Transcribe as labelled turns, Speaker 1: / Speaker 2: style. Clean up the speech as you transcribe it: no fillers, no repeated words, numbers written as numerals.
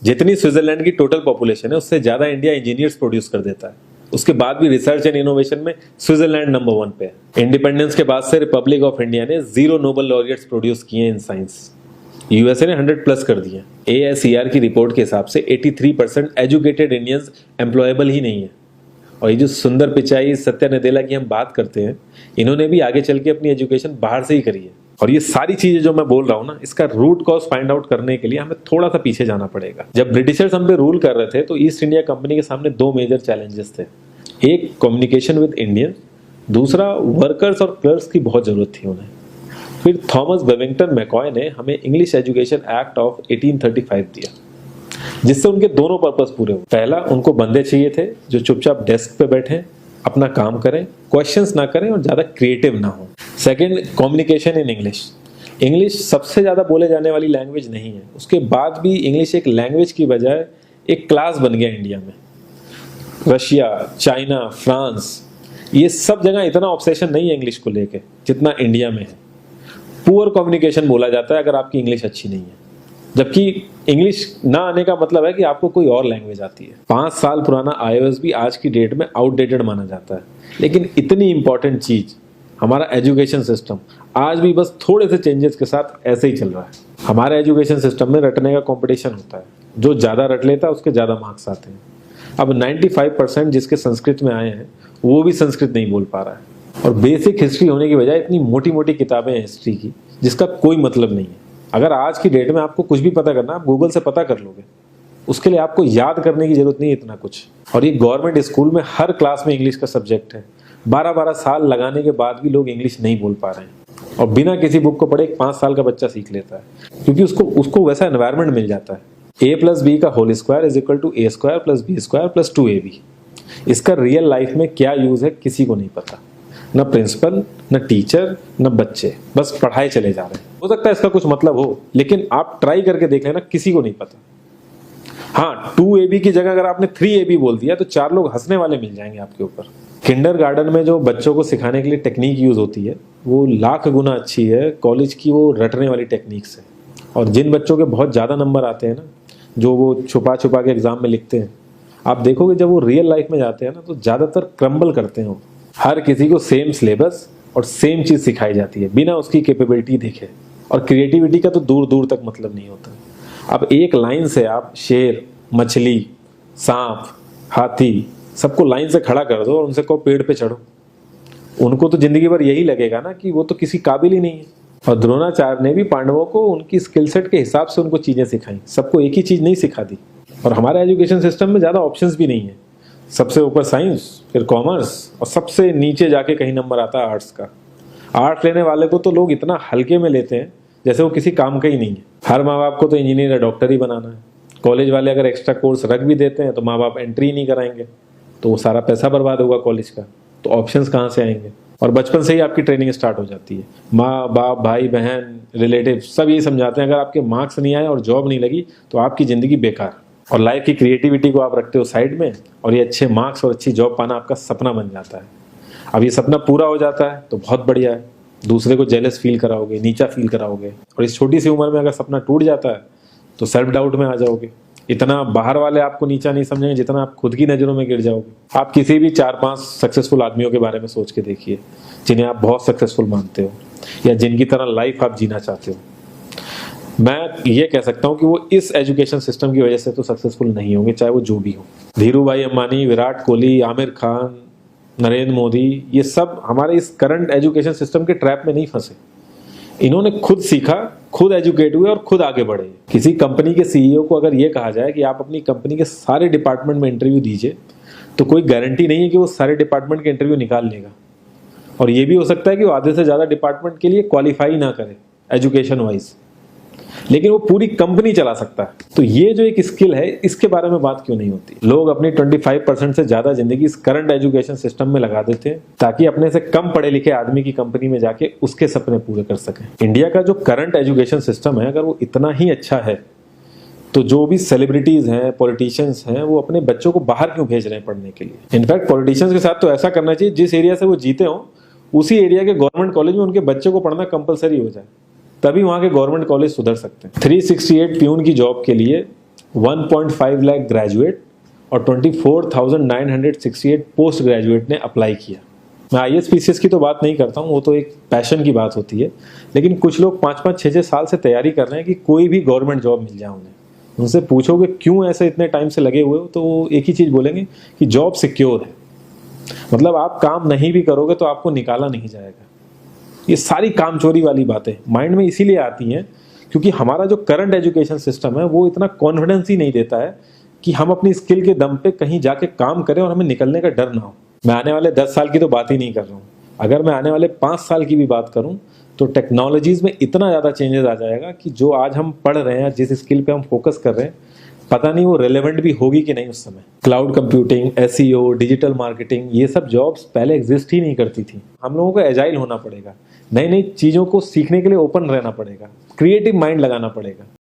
Speaker 1: जितनी स्विट्जरलैंड की total population है उससे ज्यादा इंडिया इंजीनियर्स प्रोड्यूस कर देता है। उसके बाद भी रिसर्च एंड इनोवेशन में स्विट्जरलैंड नंबर 1 पे है। इंडिपेंडेंस के बाद से रिपब्लिक ऑफ इंडिया ने 0 नोबेल लॉरियट्स प्रोड्यूस किए इन साइंस। यूएसए ने 100 प्लस कर दिए। ASER की रिपोर्ट के हिसाब से 83% एजुकेटेड इंडियंस एम्प्लॉयबल ही नहीं है। और ये जो सुंदर पिचाई सत्या नदेला की हम बात करते हैं, इन्होंने भी आगे चल के अपनी एजुकेशन बाहर से ही करी है। और ये सारी चीजें जो मैं बोल रहा हूँ ना, इसका रूट कॉज फाइंड आउट करने के लिए हमें थोड़ा सा पीछे जाना पड़ेगा। जब ब्रिटिशर्स हम पे रूल कर रहे थे तो ईस्ट इंडिया कंपनी के सामने 2 मेजर चैलेंजेस थे। एक कम्युनिकेशन विद इंडियन, दूसरा वर्कर्स और क्लर्क्स की बहुत जरूरत थी उन्हें। फिर थॉमस बेविंगटन मैकॉय ने हमें इंग्लिश एजुकेशन एक्ट ऑफ 1835 दिया, जिससे उनके दोनों पर्पस पूरे हुए। पहला, उनको बंदे चाहिए थे जो चुपचाप डेस्क पे बैठे अपना काम करें, क्वेश्चंस ना करें और ज्यादा क्रिएटिव ना हो। Second, communication in English. English सबसे ज्यादा बोले जाने वाली लैंग्वेज नहीं है, उसके बाद भी इंग्लिश एक लैंग्वेज की बजाय एक क्लास बन गया इंडिया में। रशिया, चाइना, फ्रांस, ये सब जगह इतना ऑब्सेशन नहीं है इंग्लिश को लेके जितना इंडिया में है। पुअर कम्युनिकेशन बोला जाता है अगर आपकी इंग्लिश अच्छी नहीं है, जबकि इंग्लिश ना आने का मतलब है कि आपको कोई और लैंग्वेज आती है। 5 साल पुराना iOS भी आज की डेट में आउटडेटेड माना जाता है। लेकिन इतनी इंपॉर्टेंट चीज हमारा एजुकेशन सिस्टम आज भी बस थोड़े से चेंजेस के साथ ऐसे ही चल रहा है। हमारे एजुकेशन सिस्टम में रटने का कंपटीशन होता है, जो ज्यादा रट लेता है उसके ज्यादा मार्क्स आते हैं। अब 95% जिसके संस्कृत में आए हैं वो भी संस्कृत नहीं बोल पा रहा है। और बेसिक हिस्ट्री होने की बजाय इतनी मोटी मोटी किताबें हैं हिस्ट्री की जिसका कोई मतलब नहीं है। अगर आज की डेट में आपको कुछ भी पता करना है, आप गूगल से पता कर लोगे। उसके लिए आपको याद करने की जरूरत नहीं है इतना कुछ। और ये गवर्नमेंट स्कूल में हर क्लास में इंग्लिश का सब्जेक्ट है। 12-12 साल लगाने के बाद भी लोग इंग्लिश नहीं बोल पा रहे हैं। और बिना किसी बुक को पढ़े एक 5 साल का बच्चा सीख लेता है, क्योंकि उसको वैसा एनवायरमेंट मिल जाता है। A+B का whole square is equal to A² + B² + 2AB। इसका रियल लाइफ में क्या यूज है किसी को नहीं पता, न प्रिंसिपल, न टीचर, न बच्चे, बस पढ़ाए चले जा रहे हैं। हो सकता है इसका कुछ मतलब हो, लेकिन आप ट्राई करके देख लेना, किसी को नहीं पता। हाँ, 2AB की जगह अगर आपने 3AB बोल दिया तो 4 लोग हंसने वाले मिल जाएंगे आपके ऊपर। किंडरगार्टन में जो बच्चों को सिखाने के लिए टेक्निक यूज होती है वो लाख गुना अच्छी है कॉलेज की वो रटने वाली टेक्निक से। और जिन बच्चों के बहुत ज्यादा नंबर आते हैं ना, जो वो छुपा छुपा के एग्जाम में लिखते हैं, आप देखोगे जब वो रियल लाइफ में जाते हैं ना तो ज्यादातर क्रम्बल करते हैं वो। हर किसी को सेम सिलेबस और सेम चीज सिखाई जाती है बिना उसकी कैपेबिलिटी देखे। और क्रिएटिविटी का तो दूर दूर तक मतलब नहीं होता। अब एक लाइन से आप शेर, मछली, सांप, हाथी सबको लाइन से खड़ा कर दो और उनसे कहो पेड़ पे चढ़ो, उनको तो जिंदगी भर यही लगेगा ना कि वो तो किसी काबिल ही नहीं है। और द्रोणाचार्य ने भी पांडवों को उनकी स्किल सेट के हिसाब से उनको चीजें सिखाई, सबको एक ही चीज नहीं सिखा दी। और हमारे एजुकेशन सिस्टम में ज्यादा ऑप्शंस भी नहीं है। सबसे ऊपर साइंस, फिर कॉमर्स, और सबसे नीचे जाके कहीं नंबर आता है आर्ट्स का। आर्ट्स लेने वाले को तो लोग इतना हल्के में लेते हैं जैसे वो किसी काम का ही नहीं है। हर माँ बाप को तो इंजीनियर या डॉक्टर ही बनाना है। कॉलेज वाले अगर एक्स्ट्रा कोर्स रख भी देते हैं तो माँ बाप एंट्री नहीं कराएंगे, तो वो सारा पैसा बर्बाद होगा कॉलेज का। तो ऑप्शंस कहाँ से आएंगे? और बचपन से ही आपकी ट्रेनिंग स्टार्ट हो जाती है। माँ बाप, भाई बहन, रिलेटिव सब ये समझाते हैं अगर आपके मार्क्स नहीं आए और जॉब नहीं लगी तो आपकी जिंदगी बेकार। और लाइफ की क्रिएटिविटी को आप रखते हो साइड में, और ये अच्छे मार्क्स और अच्छी जॉब पाना आपका सपना बन जाता है। अब ये सपना पूरा हो जाता है तो बहुत बढ़िया है, दूसरे को जेलस फील कराओगे, नीचा फील कराओगे। और इस छोटी सी उम्र में अगर सपना टूट जाता है तो सेल्फ डाउट में आ जाओगे। इतना बाहर वाले आपको नीचा नहीं समझेंगे जितना आप खुद की नजरों में गिर जाओगे। आप किसी भी 4-5 सक्सेसफुल आदमियों के बारे में सोच के देखिए जिन्हें आप बहुत सक्सेसफुल मानते हो या जिनकी तरह लाइफ आप जीना चाहते हो। मैं ये कह सकता हूं कि वो इस एजुकेशन सिस्टम की वजह से तो सक्सेसफुल नहीं होंगे, चाहे वो जो भी हो। धीरू भाई अंबानी, विराट कोहली, आमिर खान, नरेंद्र मोदी, ये सब हमारे इस करंट एजुकेशन सिस्टम के ट्रैप में नहीं फंसे। इन्होंने खुद सीखा, खुद एजुकेट हुए और खुद आगे बढ़े। किसी कंपनी के सीईओ को अगर ये कहा जाए कि आप अपनी कंपनी के सारे डिपार्टमेंट में इंटरव्यू दीजिए, तो कोई गारंटी नहीं है कि वो सारे डिपार्टमेंट के इंटरव्यू निकाल लेगा। और ये भी हो सकता है कि वो आधे से ज्यादा डिपार्टमेंट के लिए क्वालिफाई ना करे एजुकेशन वाइज, लेकिन वो पूरी कंपनी चला सकता है। तो ये जो एक स्किल है, इसके बारे में बात क्यों नहीं होती? लोग अपनी 25% से ज्यादा जिंदगी इस करंट एजुकेशन सिस्टम में लगा देते हैं ताकि अपने से कम पढ़े लिखे आदमी की कंपनी में जाके उसके सपने पूरे कर सकें। इंडिया का जो करंट एजुकेशन सिस्टम है, अगर वो इतना ही अच्छा है तो जो भी सेलिब्रिटीज हैं, पॉलिटिशियंस हैं, वो अपने बच्चों को बाहर क्यों भेज रहे हैं पढ़ने के लिए? इनफैक्ट पॉलिटिशियंस के साथ तो ऐसा करना चाहिए, जिस एरिया से वो जीते हो उसी एरिया के गवर्नमेंट कॉलेज में उनके बच्चों को पढ़ना कंपलसरी हो जाए, तभी वहां के गवर्नमेंट कॉलेज सुधर सकते हैं। 368 प्यून की जॉब के लिए 1.5 लाख ग्रेजुएट और 24,968 पोस्ट ग्रेजुएट ने अप्लाई किया। मैं IAS-PCS की तो बात नहीं करता हूँ, वो तो एक पैशन की बात होती है, लेकिन कुछ लोग 5-5, 6-6 साल से तैयारी कर रहे हैं कि कोई भी गवर्नमेंट जॉब मिल जाए उन्हें। उनसे पूछोगे क्यों ऐसे इतने टाइम से लगे हुए हो, तो वो एक ही चीज़ बोलेंगे कि जॉब सिक्योर है। मतलब आप काम नहीं भी करोगे तो आपको निकाला नहीं जाएगा। ये सारी कामचोरी वाली बातें माइंड में इसीलिए आती हैं क्योंकि हमारा जो करंट एजुकेशन सिस्टम है वो इतना कॉन्फिडेंस ही नहीं देता है कि हम अपनी स्किल के दम पे कहीं जाके काम करें और हमें निकलने का डर ना हो। मैं आने वाले 10 साल की तो बात ही नहीं कर रहा हूँ, अगर मैं आने वाले 5 साल की भी बात करूँ तो टेक्नोलॉजीज में इतना ज़्यादा चेंजेस आ जाएगा कि जो आज हम पढ़ रहे हैं, जिस स्किल पे हम फोकस कर रहे हैं, पता नहीं वो रेलेवेंट भी होगी कि नहीं उस समय। Cloud computing, SEO, digital marketing, ये सब जॉब्स पहले एग्जिस्ट ही नहीं करती थी। हम लोगों को एजाइल होना पड़ेगा, नई नई चीज़ों को सीखने के लिए ओपन रहना पड़ेगा, क्रिएटिव माइंड लगाना पड़ेगा।